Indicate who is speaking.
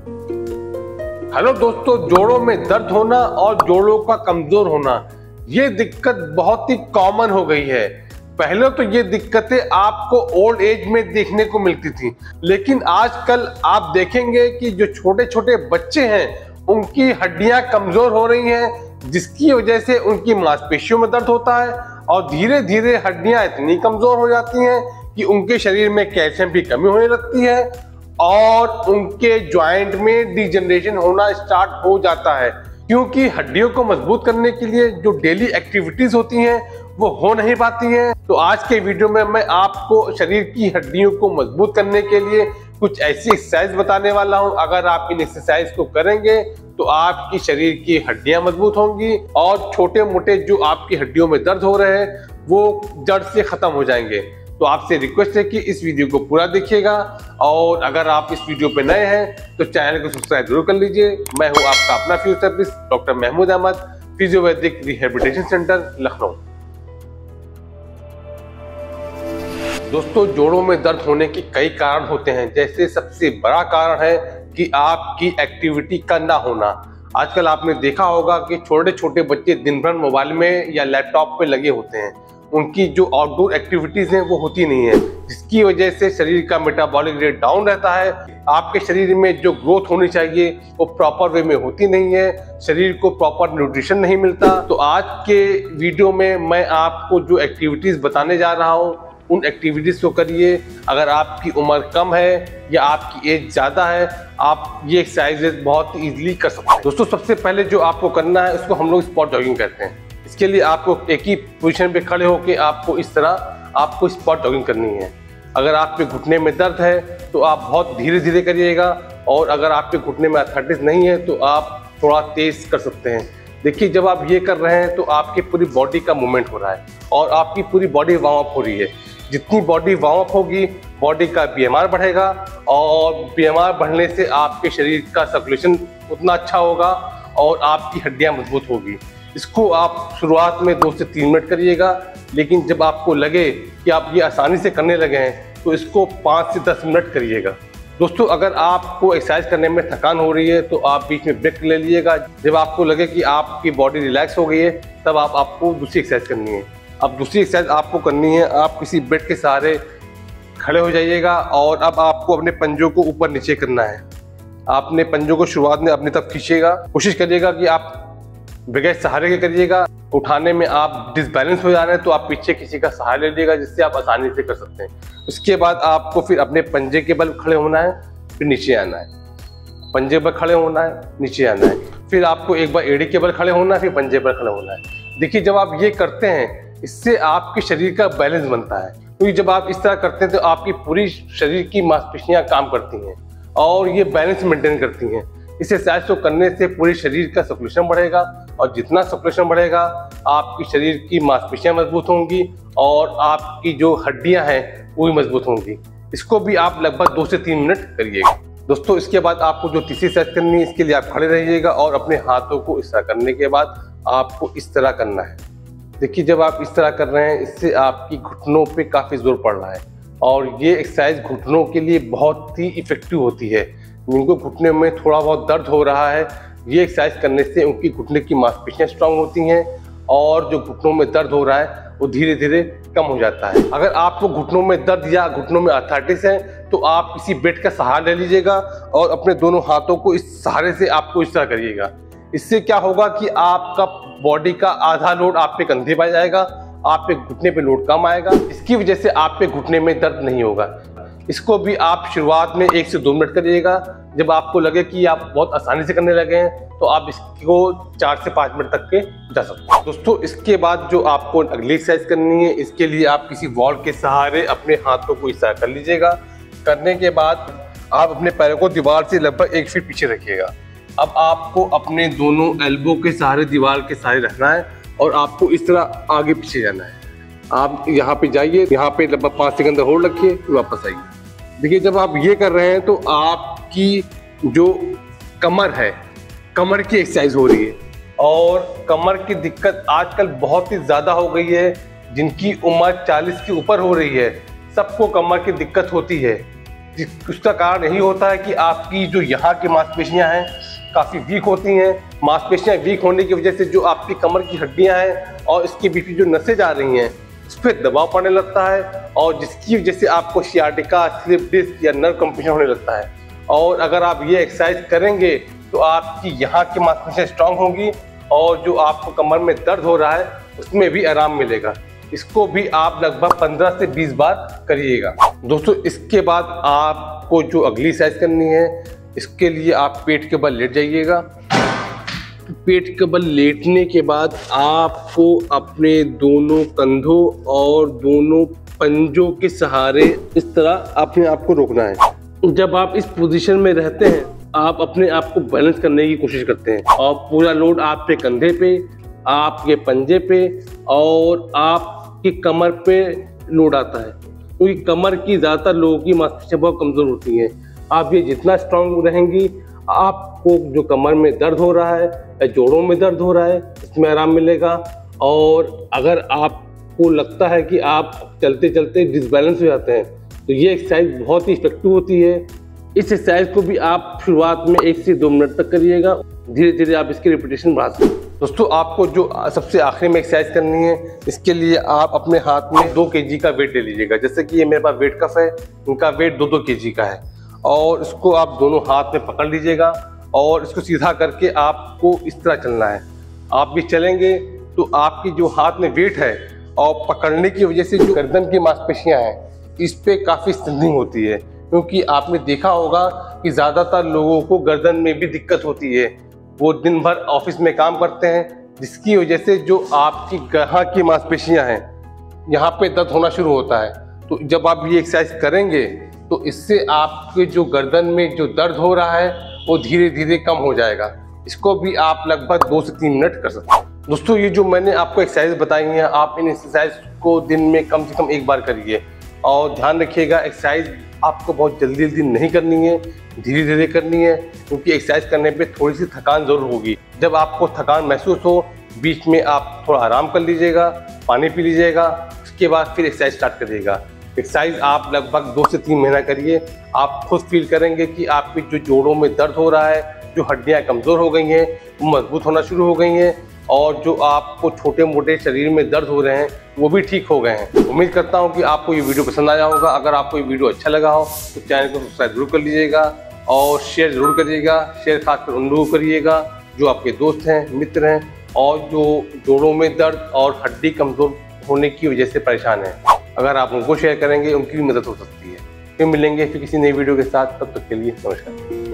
Speaker 1: Hello दोस्तों, जोड़ों में दर्द होना और जोड़ों का कमजोर होना ये दिक्कत बहुत ही कॉमन हो गई है। पहले तो ये दिक्कतें आपको ओल्ड एज में देखने को मिलती थी, लेकिन आजकल आप देखेंगे कि जो छोटे छोटे बच्चे हैं उनकी हड्डियां कमजोर हो रही हैं, जिसकी वजह से उनकी मांसपेशियों में दर्द होता है और धीरे धीरे हड्डियां इतनी कमजोर हो जाती हैं कि उनके शरीर में कैल्शियम की कमी होने लगती है और उनके जॉइंट में डिजनरेशन होना स्टार्ट हो जाता है। क्योंकि हड्डियों को मजबूत करने के लिए जो डेली एक्टिविटीज होती हैं वो हो नहीं पाती हैं। तो आज के वीडियो में मैं आपको शरीर की हड्डियों को मजबूत करने के लिए कुछ ऐसी एक्सरसाइज बताने वाला हूं। अगर आप इन एक्सरसाइज को करेंगे तो आपकी शरीर की हड्डियां मजबूत होंगी और छोटे मोटे जो आपकी हड्डियों में दर्द हो रहे हैं वो जड़ से खत्म हो जाएंगे। तो आपसे रिक्वेस्ट है कि इस वीडियो को पूरा देखिएगा और अगर आप इस वीडियो पे नए हैं तो चैनल को सब्सक्राइब जरूर कर लीजिए। मैं हूं आपका अपना physiotherapist doctor Mahmood Ahmed, Physiovedic rehabilitation centre, Lucknow. दोस्तों, जोड़ों में दर्द होने के कई कारण होते हैं। जैसे सबसे बड़ा कारण है कि आपकी एक्टिविटी का ना होना। आजकल आपने देखा होगा कि छोटे छोटे बच्चे दिन भर मोबाइल में या लैपटॉप पे लगे होते हैं, उनकी जो आउटडोर एक्टिविटीज हैं वो होती नहीं है, जिसकी वजह से शरीर का मेटाबॉलिक रेट डाउन रहता है। आपके शरीर में जो ग्रोथ होनी चाहिए वो प्रॉपर वे में होती नहीं है, शरीर को प्रॉपर न्यूट्रिशन नहीं मिलता। तो आज के वीडियो में मैं आपको जो एक्टिविटीज बताने जा रहा हूँ उन एक्टिविटीज को करिए। अगर आपकी उम्र कम है या आपकी एज ज्यादा है, आप ये एक्सरसाइजेज बहुत इजीली कर सकते हैं। दोस्तों, सबसे पहले जो आपको करना है उसको हम लोग स्पॉट जॉगिंग कहते हैं। इसके लिए आपको एक ही पोजीशन पे खड़े होकर आपको इस तरह आपको स्पॉट जॉगिंग करनी है। अगर आपके घुटने में दर्द है तो आप बहुत धीरे धीरे करिएगा और अगर आपके घुटने में आर्थराइटिस नहीं है तो आप थोड़ा तेज कर सकते हैं। देखिए, जब आप ये कर रहे हैं तो आपकी पूरी बॉडी का मूवमेंट हो रहा है और आपकी पूरी बॉडी वार्म अप हो रही है। जितनी बॉडी वार्म अप होगी, बॉडी का बीएमआर बढ़ेगा और बीएमआर बढ़ने से आपके शरीर का सर्कुलेशन उतना अच्छा होगा और आपकी हड्डियां मजबूत होगी। इसको आप शुरुआत में 2 से 3 मिनट करिएगा, लेकिन जब आपको लगे कि आप ये आसानी से करने लगे हैं तो इसको 5 से 10 मिनट करिएगा। दोस्तों, अगर आपको एक्सरसाइज करने में थकान हो रही है तो आप बीच में ब्रेक ले लीजिएगा। जब आपको लगे कि आपकी बॉडी रिलैक्स हो गई है तब आपको दूसरी एक्सरसाइज करनी है। अब दूसरी एक्सरसाइज आपको करनी है, आप किसी बेड के सहारे खड़े हो जाइएगा और अब आपको अपने पंजों को ऊपर नीचे करना है। आपने पंजों को शुरुआत में अपनी तरफ खींचिएगा, कोशिश करिएगा कि आप बगैर सहारे के करिएगा। उठाने में आप डिसबैलेंस हो जा रहे हैं तो आप पीछे किसी का सहारा ले लीजिएगा, जिससे आप आसानी से कर सकते हैं। उसके बाद आपको फिर अपने पंजे के बल खड़े होना है, फिर नीचे आना है, पंजे पर खड़े होना है, नीचे आना है, फिर आपको एक बार एड़ी के बल खड़े होना है, फिर पंजे पर खड़े होना है। देखिए, जब आप ये करते हैं इससे आपके शरीर का बैलेंस बनता है, क्योंकि जब आप इस तरह करते हैं तो आपकी पूरी शरीर की मांसपेशियां काम करती हैं और ये बैलेंस मेंटेन करती हैं। इस एक्सरसाइज को करने से पूरे शरीर का सर्कुलेशन बढ़ेगा और जितना सर्कुलेशन बढ़ेगा आपकी शरीर की मांसपेशियां मजबूत होंगी और आपकी जो हड्डियां हैं वो भी मजबूत होंगी। इसको भी आप लगभग 2 से 3 मिनट करिएगा। दोस्तों, इसके बाद आपको जो तीसरी एक्सरसाइज करनी है, इसके लिए आप खड़े रहिएगा और अपने हाथों को इस तरह करने के बाद आपको इस तरह करना है। देखिए, जब आप इस तरह कर रहे हैं इससे आपकी घुटनों पे काफ़ी जोर पड़ रहा है और ये एक्सरसाइज घुटनों के लिए बहुत ही इफेक्टिव होती है। जिनको घुटने में थोड़ा बहुत दर्द हो रहा है, ये एक्सरसाइज करने से उनकी घुटने की मांसपेशियां स्ट्रांग होती हैं और जो घुटनों में दर्द हो रहा है वो धीरे धीरे कम हो जाता है। अगर आपको घुटनों में दर्द या घुटनों में आर्थराइटिस है तो आप किसी बेड का सहारा ले लीजिएगा और अपने दोनों हाथों को इस सहारे से आपको इस तरह करिएगा। इससे क्या होगा कि आपका बॉडी का आधा लोड आप पे कंधे पर जाएगा, आप पे घुटने पे लोड कम आएगा। इसकी वजह से आप पे घुटने में दर्द नहीं होगा। इसको भी आप शुरुआत में 1 से 2 मिनट करिएगा। जब आपको लगे कि आप बहुत आसानी से करने लगे हैं तो आप इसको 4 से 5 मिनट तक के जा सकते हैं। दोस्तों, इसके बाद जो आपको अगली एक्सरसाइज करनी है, इसके लिए आप किसी वॉल के सहारे अपने हाथों को इस तरह कर लीजिएगा। करने के बाद आप अपने पैरों को दीवार से लगभग 1 फीट पीछे रखिएगा। अब आपको अपने दोनों एल्बो के सहारे दीवार के सहारे रखना है और आपको इस तरह आगे पीछे जाना है। आप यहाँ पे जाइए, यहाँ पे लगभग 5 सेकंड होल्ड रखिए, फिर वापस आइए। देखिए, जब आप ये कर रहे हैं तो आपकी जो कमर है, कमर की एक्सरसाइज हो रही है और कमर की दिक्कत आजकल बहुत ही ज़्यादा हो गई है। जिनकी उम्र 40 के ऊपर हो रही है सबको कमर की दिक्कत होती है। उसका कारण यही होता है कि आपकी जो यहाँ की मांसपेशियां हैं काफ़ी वीक होती हैं। मांसपेशियां वीक होने की वजह से जो आपकी कमर की हड्डियां हैं और इसके बीच में जो नसें जा रही हैं उस पर दबाव पड़ने लगता है, और जिसकी वजह से आपको सियाटिका, स्लिप डिस्क या नर्व कंप्रेशन होने लगता है। और अगर आप ये एक्सरसाइज करेंगे तो आपकी यहाँ की मांसपेशियां स्ट्रांग होंगी और जो आपको कमर में दर्द हो रहा है उसमें भी आराम मिलेगा। इसको भी आप लगभग 15 से 20 बार करिएगा। दोस्तों, इसके बाद आपको जो अगली एक्सरसाइज करनी है, इसके लिए आप पेट के बल लेट जाइएगा। पेट के बल लेटने के बाद आपको अपने दोनों कंधों और दोनों पंजों के सहारे इस तरह अपने आप को रोकना है। जब आप इस पोजीशन में रहते हैं आप अपने आप को बैलेंस करने की कोशिश करते हैं और पूरा लोड आपके कंधे पे, आपके पंजे पे और आपकी कमर पे लोड आता है, क्योंकि कमर की ज़्यादातर लोगों की मांसपेशियां बहुत कमज़ोर होती हैं। आप ये जितना स्ट्रांग रहेंगी, आपको जो कमर में दर्द हो रहा है या जोड़ों में दर्द हो रहा है इसमें आराम मिलेगा। और अगर आपको लगता है कि आप चलते चलते डिसबैलेंस हो जाते हैं तो ये एक्सरसाइज बहुत ही इफेक्टिव होती है। इस एक्सरसाइज को भी आप शुरुआत में 1 से 2 मिनट तक करिएगा, धीरे धीरे आप इसकी रिपीटेशन बढ़ा सकते हैं। दोस्तों, आपको जो सबसे आखिरी में एक्सरसाइज करनी है, इसके लिए आप अपने हाथ में 2 kg का वेट ले लीजिएगा। जैसे कि ये मेरे पास वेट कफ है, इनका वेट 2-2 kg का है, और इसको आप दोनों हाथ में पकड़ लीजिएगा और इसको सीधा करके आपको इस तरह चलना है। आप भी चलेंगे तो आपकी जो हाथ में वेट है और पकड़ने की वजह से जो गर्दन की मांसपेशियां हैं इस पे काफ़ी स्ट्रेंथनिंग होती है, क्योंकि आपने देखा होगा कि ज़्यादातर लोगों को गर्दन में भी दिक्कत होती है। वो दिन भर ऑफिस में काम करते हैं, जिसकी वजह से जो आपकी यहाँ की मांसपेशियां हैं यहाँ पे दर्द होना शुरू होता है। तो जब आप ये एक्सरसाइज करेंगे तो इससे आपके जो गर्दन में जो दर्द हो रहा है वो धीरे धीरे कम हो जाएगा। इसको भी आप लगभग 2 से 3 मिनट कर सकते हैं। दोस्तों, ये जो मैंने आपको एक्सरसाइज बताई हैं, आप इन एक्सरसाइज को दिन में कम से कम 1 बार करिए। और ध्यान रखिएगा, एक्सरसाइज आपको बहुत जल्दी जल्दी नहीं करनी है, धीरे धीरे करनी है, क्योंकि एक्सरसाइज करने पे थोड़ी सी थकान जरूर होगी। जब आपको थकान महसूस हो, बीच में आप थोड़ा आराम कर लीजिएगा, पानी पी लीजिएगा, उसके बाद फिर एक्सरसाइज स्टार्ट करिएगा। एक्सरसाइज आप लगभग 2 से 3 महीना करिए, आप खुद फील करेंगे कि आपके जो जोड़ों में दर्द हो रहा है, जो हड्डियां कमज़ोर हो गई हैं वो मजबूत होना शुरू हो गई हैं, और जो आपको छोटे मोटे शरीर में दर्द हो रहे हैं वो भी ठीक हो गए हैं। उम्मीद करता हूं कि आपको ये वीडियो पसंद आया होगा। अगर आपको ये वीडियो अच्छा लगा हो तो चैनल को सब्सक्राइब जरूर कर लीजिएगा और शेयर जरूर करिएगा। शेयर खासकर उन लोगों को करिएगा जो आपके दोस्त हैं, मित्र हैं और जो जोड़ों में दर्द और हड्डी कमज़ोर होने की वजह से परेशान हैं। अगर आप उनको शेयर करेंगे उनकी भी मदद हो सकती है। फिर मिलेंगे फिर किसी नई वीडियो के साथ, तब तक के लिए नमस्कार।